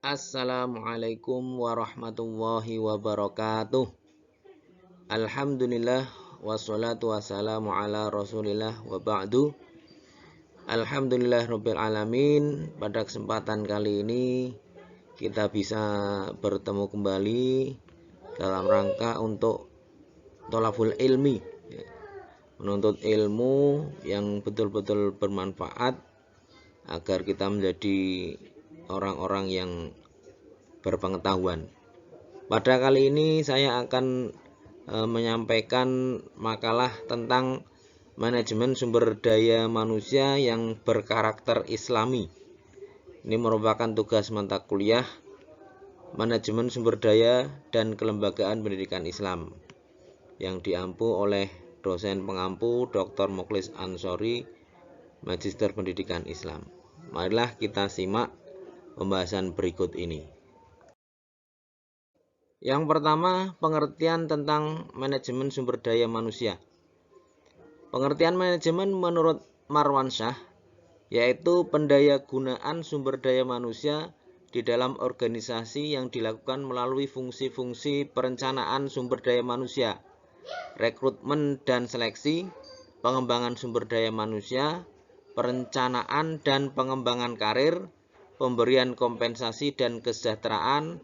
Assalamualaikum warahmatullahi wabarakatuh. Alhamdulillah wassalatu wassalamu ala rasulillah wa ba'du. Alhamdulillah rabbil alamin. Pada kesempatan kali ini kita bisa bertemu kembali dalam rangka untuk thalabul ilmi, menuntut ilmu yang betul-betul bermanfaat agar kita menjadi orang-orang yang berpengetahuan. Pada kali ini saya akan menyampaikan makalah tentang manajemen sumber daya manusia yang berkarakter Islami. Ini merupakan tugas mata kuliah manajemen sumber daya dan kelembagaan pendidikan Islam yang diampu oleh dosen pengampu Dr. Mukhlis Ansori, Magister Pendidikan Islam. Marilah kita simak pembahasan berikut ini. Yang pertama, pengertian tentang manajemen sumber daya manusia. Pengertian manajemen menurut Marwansyah yaitu pendayagunaan sumber daya manusia di dalam organisasi yang dilakukan melalui fungsi-fungsi perencanaan sumber daya manusia, rekrutmen dan seleksi, pengembangan sumber daya manusia, perencanaan dan pengembangan karir, pemberian kompensasi dan kesejahteraan,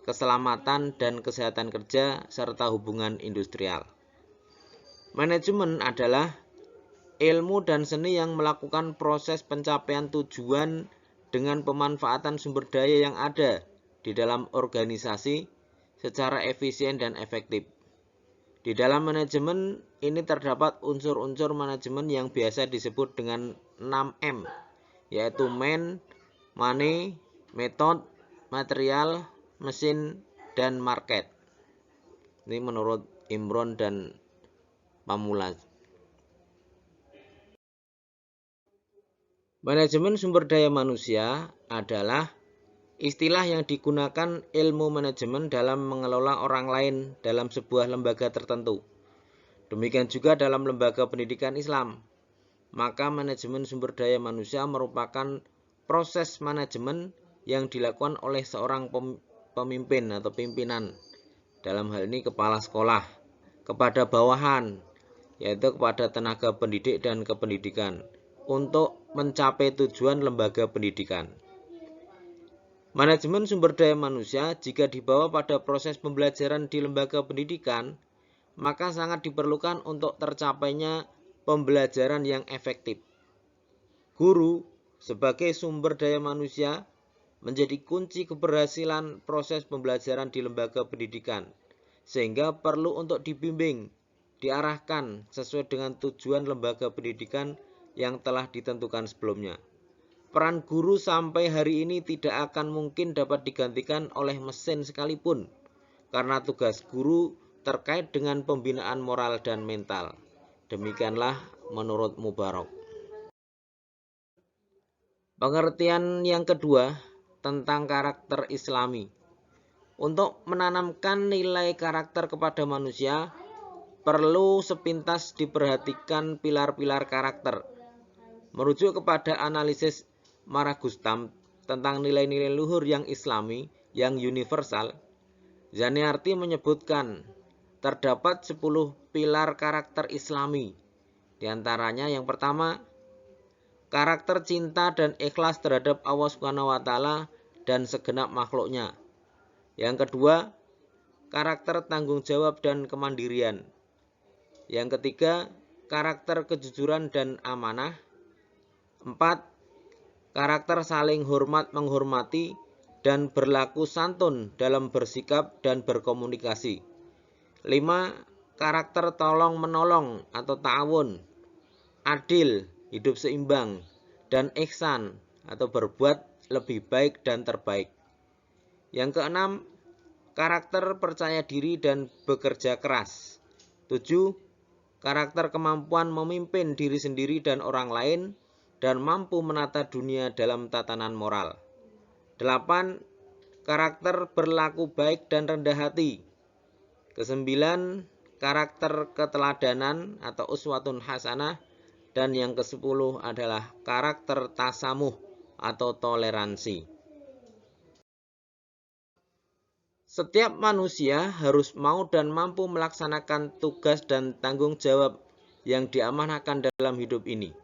keselamatan dan kesehatan kerja, serta hubungan industrial. Manajemen adalah ilmu dan seni yang melakukan proses pencapaian tujuan dengan pemanfaatan sumber daya yang ada di dalam organisasi secara efisien dan efektif. Di dalam manajemen ini terdapat unsur-unsur manajemen yang biasa disebut dengan 6M, yaitu man, money, method, material, mesin, dan market. Ini menurut Imron dan Pamulas. Manajemen sumber daya manusia adalah istilah yang digunakan ilmu manajemen dalam mengelola orang lain dalam sebuah lembaga tertentu. Demikian juga dalam lembaga pendidikan Islam. Maka manajemen sumber daya manusia merupakan proses manajemen yang dilakukan oleh seorang pemimpin atau pimpinan, dalam hal ini kepala sekolah, kepada bawahan, yaitu kepada tenaga pendidik dan kependidikan, untuk mencapai tujuan lembaga pendidikan. Manajemen sumber daya manusia jika dibawa pada proses pembelajaran di lembaga pendidikan, maka sangat diperlukan untuk tercapainya pembelajaran yang efektif. Guru sebagai sumber daya manusia menjadi kunci keberhasilan proses pembelajaran di lembaga pendidikan, sehingga perlu untuk dibimbing, diarahkan sesuai dengan tujuan lembaga pendidikan yang telah ditentukan sebelumnya. Peran guru sampai hari ini tidak akan mungkin dapat digantikan oleh mesin sekalipun, karena tugas guru terkait dengan pembinaan moral dan mental. Demikianlah menurut Mubarak. Pengertian yang kedua tentang karakter Islami. Untuk menanamkan nilai karakter kepada manusia, perlu sepintas diperhatikan pilar-pilar karakter. Merujuk kepada analisis Maragustam tentang nilai-nilai luhur yang Islami, yang universal, Zaniarti menyebutkan terdapat 10 pilar karakter Islami. Di antaranya yang pertama, karakter cinta dan ikhlas terhadap Allah SWT dan segenap makhluknya. Yang kedua, karakter tanggung jawab dan kemandirian. Yang ketiga, karakter kejujuran dan amanah. 4. Karakter saling hormat menghormati dan berlaku santun dalam bersikap dan berkomunikasi. 5. Karakter tolong menolong atau ta'awun, adil, hidup seimbang, dan ihsan atau berbuat lebih baik dan terbaik. Yang keenam, karakter percaya diri dan bekerja keras. 7. Karakter kemampuan memimpin diri sendiri dan orang lain dan mampu menata dunia dalam tatanan moral. 8. Karakter berlaku baik dan rendah hati. 9. Karakter keteladanan atau uswatun hasanah. Dan yang ke-10 adalah karakter tasamuh atau toleransi. Setiap manusia harus mau dan mampu melaksanakan tugas dan tanggung jawab yang diamanahkan dalam hidup ini.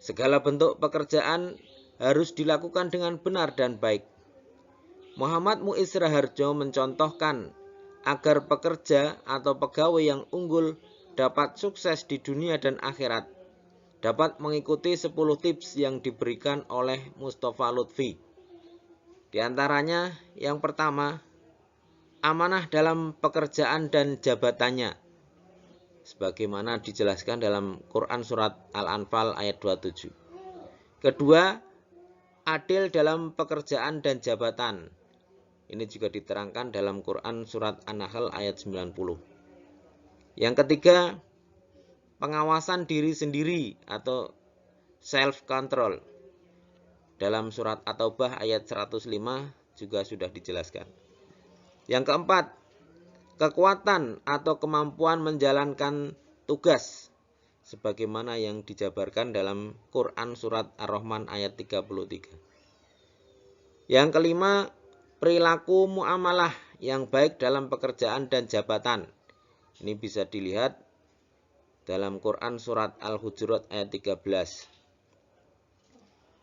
Segala bentuk pekerjaan harus dilakukan dengan benar dan baik. Muhammad Muiz Raharjo mencontohkan agar pekerja atau pegawai yang unggul dapat sukses di dunia dan akhirat, dapat mengikuti 10 tips yang diberikan oleh Mustafa Lutfi. Di antaranya, yang pertama, amanah dalam pekerjaan dan jabatannya, sebagaimana dijelaskan dalam Quran Surat Al-Anfal ayat 27. Kedua, adil dalam pekerjaan dan jabatan. Ini juga diterangkan dalam Quran Surat An-Nahl ayat 90. Yang ketiga, pengawasan diri sendiri atau self-control. Dalam Surat At-Taubah ayat 105 juga sudah dijelaskan. Yang keempat, kekuatan atau kemampuan menjalankan tugas, sebagaimana yang dijabarkan dalam Quran Surat Ar-Rahman ayat 33. Yang kelima, perilaku muamalah yang baik dalam pekerjaan dan jabatan. Ini bisa dilihat dalam Quran Surat Al-Hujurat ayat 13.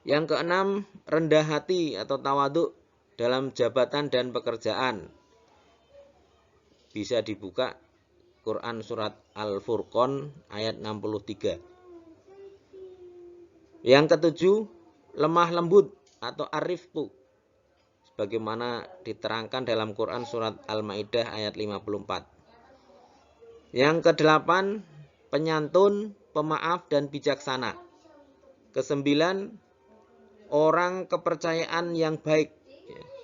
Yang keenam, rendah hati atau tawaduk dalam jabatan dan pekerjaan. Bisa dibuka Quran Surat Al-Furqan ayat 63. Yang ketujuh, lemah lembut atau arifku, sebagaimana diterangkan dalam Quran Surat Al-Ma'idah ayat 54. Yang kedelapan, penyantun, pemaaf, dan bijaksana. Kesembilan, orang kepercayaan yang baik,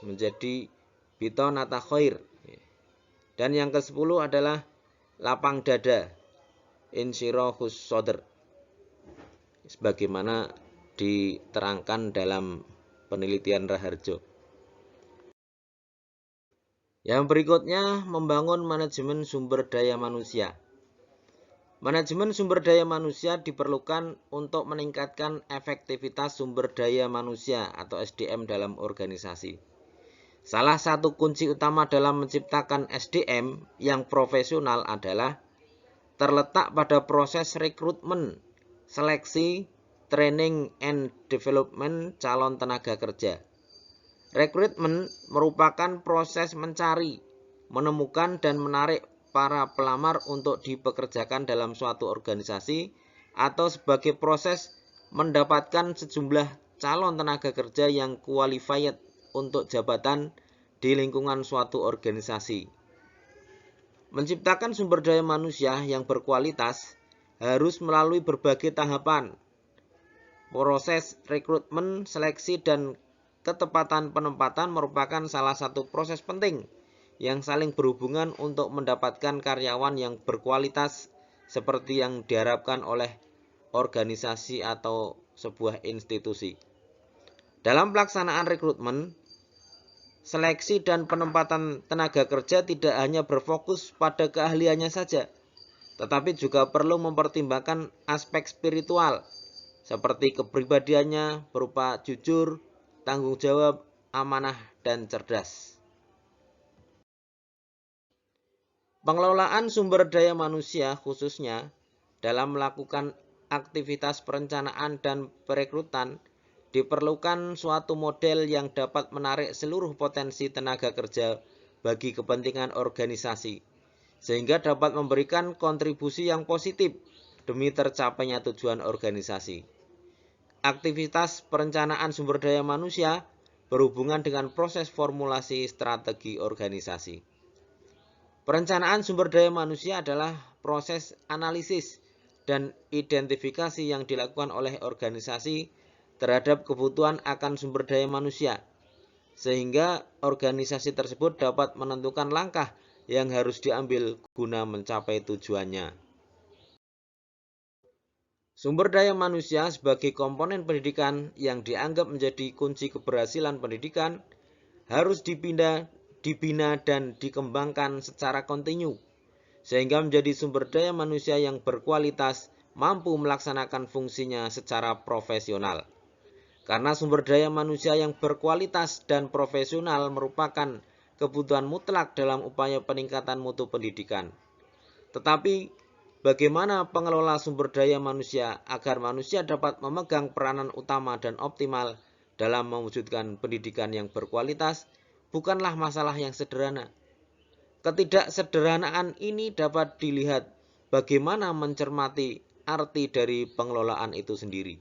menjadi bitonata khair. Dan yang ke-10 adalah lapang dada, insyirahus sodr, sebagaimana diterangkan dalam penelitian Raharjo. Yang berikutnya, membangun manajemen sumber daya manusia. Manajemen sumber daya manusia diperlukan untuk meningkatkan efektivitas sumber daya manusia atau SDM dalam organisasi. Salah satu kunci utama dalam menciptakan SDM yang profesional adalah terletak pada proses rekrutmen, seleksi, training and development calon tenaga kerja. Rekrutmen merupakan proses mencari, menemukan, dan menarik para pelamar untuk dipekerjakan dalam suatu organisasi atau sebagai proses mendapatkan sejumlah calon tenaga kerja yang qualified untuk jabatan di lingkungan suatu organisasi. Menciptakan sumber daya manusia yang berkualitas harus melalui berbagai tahapan. Proses rekrutmen, seleksi, dan ketepatan penempatan merupakan salah satu proses penting yang saling berhubungan untuk mendapatkan karyawan yang berkualitas seperti yang diharapkan oleh organisasi atau sebuah institusi. Dalam pelaksanaan rekrutmen, seleksi, dan penempatan tenaga kerja tidak hanya berfokus pada keahliannya saja, tetapi juga perlu mempertimbangkan aspek spiritual, seperti kepribadiannya berupa jujur, tanggung jawab, amanah, dan cerdas. Pengelolaan sumber daya manusia khususnya dalam melakukan aktivitas perencanaan dan perekrutan diperlukan suatu model yang dapat menarik seluruh potensi tenaga kerja bagi kepentingan organisasi, sehingga dapat memberikan kontribusi yang positif demi tercapainya tujuan organisasi. Aktivitas perencanaan sumber daya manusia berhubungan dengan proses formulasi strategi organisasi. Perencanaan sumber daya manusia adalah proses analisis dan identifikasi yang dilakukan oleh organisasi terhadap kebutuhan akan sumber daya manusia, sehingga organisasi tersebut dapat menentukan langkah yang harus diambil guna mencapai tujuannya. Sumber daya manusia sebagai komponen pendidikan yang dianggap menjadi kunci keberhasilan pendidikan harus dibina dan dikembangkan secara kontinu, sehingga menjadi sumber daya manusia yang berkualitas mampu melaksanakan fungsinya secara profesional. Karena sumber daya manusia yang berkualitas dan profesional merupakan kebutuhan mutlak dalam upaya peningkatan mutu pendidikan. Tetapi bagaimana pengelola sumber daya manusia agar manusia dapat memegang peranan utama dan optimal dalam mewujudkan pendidikan yang berkualitas bukanlah masalah yang sederhana. Ketidaksederhanaan ini dapat dilihat bagaimana mencermati arti dari pengelolaan itu sendiri.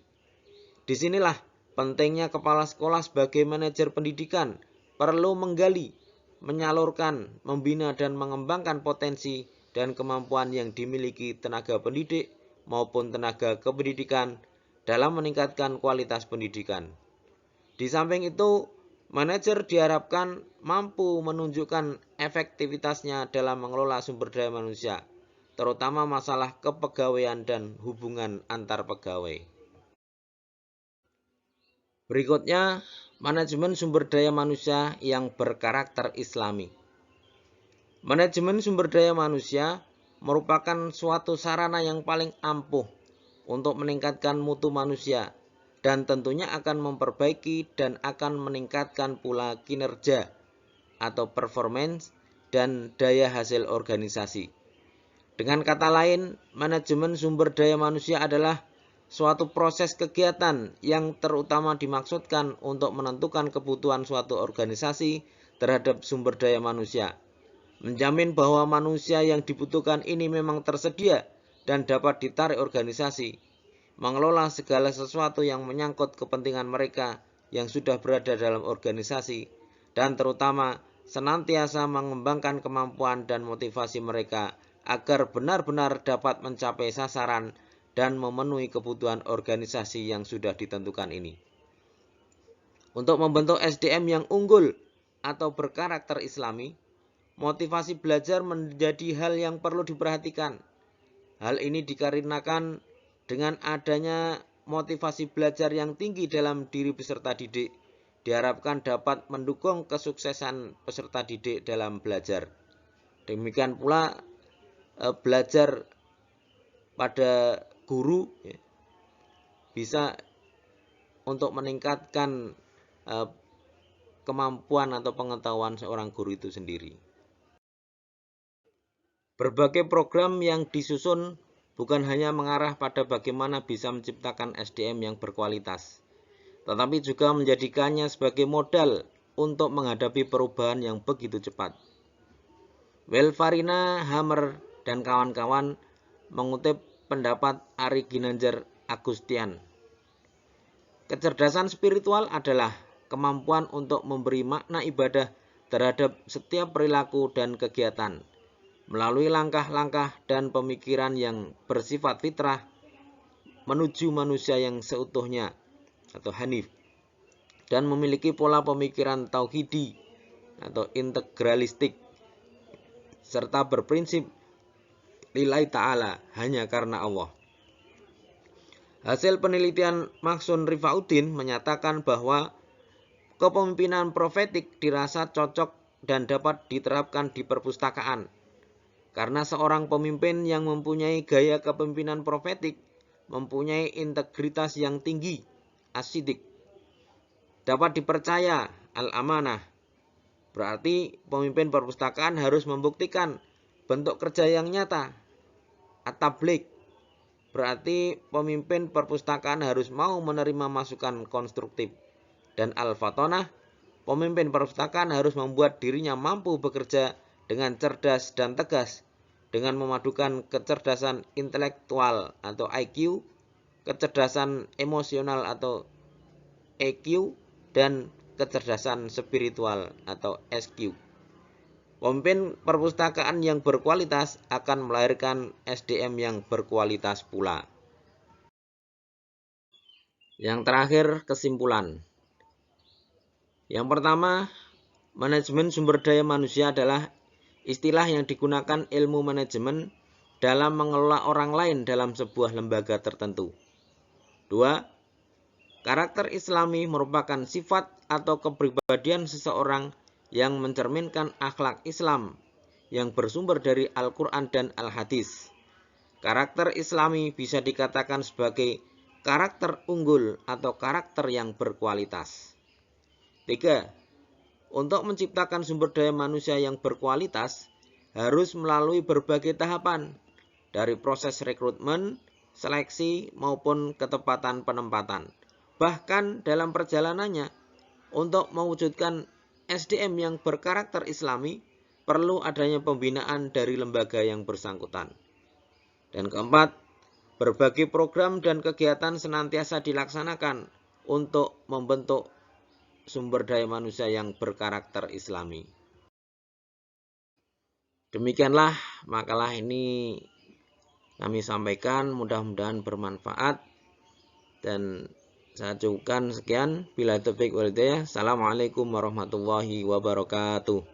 Disinilah pentingnya kepala sekolah sebagai manajer pendidikan perlu menggali, menyalurkan, membina dan mengembangkan potensi dan kemampuan yang dimiliki tenaga pendidik maupun tenaga kependidikan dalam meningkatkan kualitas pendidikan. Di samping itu, manajer diharapkan mampu menunjukkan efektivitasnya dalam mengelola sumber daya manusia, terutama masalah kepegawaian dan hubungan antar pegawai. Berikutnya, manajemen sumber daya manusia yang berkarakter Islami. Manajemen sumber daya manusia merupakan suatu sarana yang paling ampuh untuk meningkatkan mutu manusia dan tentunya akan memperbaiki dan akan meningkatkan pula kinerja atau performance dan daya hasil organisasi. Dengan kata lain, manajemen sumber daya manusia adalah suatu proses kegiatan yang terutama dimaksudkan untuk menentukan kebutuhan suatu organisasi terhadap sumber daya manusia, menjamin bahwa manusia yang dibutuhkan ini memang tersedia dan dapat ditarik organisasi, mengelola segala sesuatu yang menyangkut kepentingan mereka yang sudah berada dalam organisasi, dan terutama senantiasa mengembangkan kemampuan dan motivasi mereka agar benar-benar dapat mencapai sasaran dan memenuhi kebutuhan organisasi yang sudah ditentukan ini. Untuk membentuk SDM yang unggul atau berkarakter Islami, motivasi belajar menjadi hal yang perlu diperhatikan. Hal ini dikarenakan dengan adanya motivasi belajar yang tinggi dalam diri peserta didik, diharapkan dapat mendukung kesuksesan peserta didik dalam belajar. Demikian pula belajar pada guru bisa untuk meningkatkan kemampuan atau pengetahuan seorang guru itu sendiri. Berbagai program yang disusun bukan hanya mengarah pada bagaimana bisa menciptakan SDM yang berkualitas, tetapi juga menjadikannya sebagai modal untuk menghadapi perubahan yang begitu cepat. Welfarina Hammer dan kawan-kawan mengutip pendapat Ari Ginanjar Agustian. Kecerdasan spiritual adalah kemampuan untuk memberi makna ibadah terhadap setiap perilaku dan kegiatan melalui langkah-langkah dan pemikiran yang bersifat fitrah menuju manusia yang seutuhnya atau hanif dan memiliki pola pemikiran tauhidi atau integralistik serta berprinsip lillahi ta'ala, hanya karena Allah. Hasil penelitian Mahsun Rifauddin menyatakan bahwa kepemimpinan profetik dirasa cocok dan dapat diterapkan di perpustakaan. Karena seorang pemimpin yang mempunyai gaya kepemimpinan profetik mempunyai integritas yang tinggi, asidik, dapat dipercaya, al-amanah. Berarti pemimpin perpustakaan harus membuktikan bentuk kerja yang nyata, at-tabligh. Berarti pemimpin perpustakaan harus mau menerima masukan konstruktif. Dan al-fatonah, pemimpin perpustakaan harus membuat dirinya mampu bekerja dengan cerdas dan tegas, dengan memadukan kecerdasan intelektual atau IQ, kecerdasan emosional atau EQ, dan kecerdasan spiritual atau SQ. Pemimpin perpustakaan yang berkualitas akan melahirkan SDM yang berkualitas pula. Yang terakhir, kesimpulan. Yang pertama, manajemen sumber daya manusia adalah istilah yang digunakan ilmu manajemen dalam mengelola orang lain dalam sebuah lembaga tertentu. 2. Karakter Islami merupakan sifat atau kepribadian seseorang yang mencerminkan akhlak Islam yang bersumber dari Al-Quran dan Al-Hadis. Karakter Islami bisa dikatakan sebagai karakter unggul atau karakter yang berkualitas. 3. untuk menciptakan sumber daya manusia yang berkualitas harus melalui berbagai tahapan, dari proses rekrutmen, seleksi, maupun ketepatan penempatan. Bahkan dalam perjalanannya, untuk mewujudkan SDM yang berkarakter Islami, perlu adanya pembinaan dari lembaga yang bersangkutan. Dan keempat, berbagai program dan kegiatan senantiasa dilaksanakan untuk membentuk sumber daya manusia yang berkarakter Islami. Demikianlah makalah ini kami sampaikan, mudah-mudahan bermanfaat, dan saya cukupkan sekian. Bila taufiq wal hidayah. Assalamualaikum warahmatullahi wabarakatuh.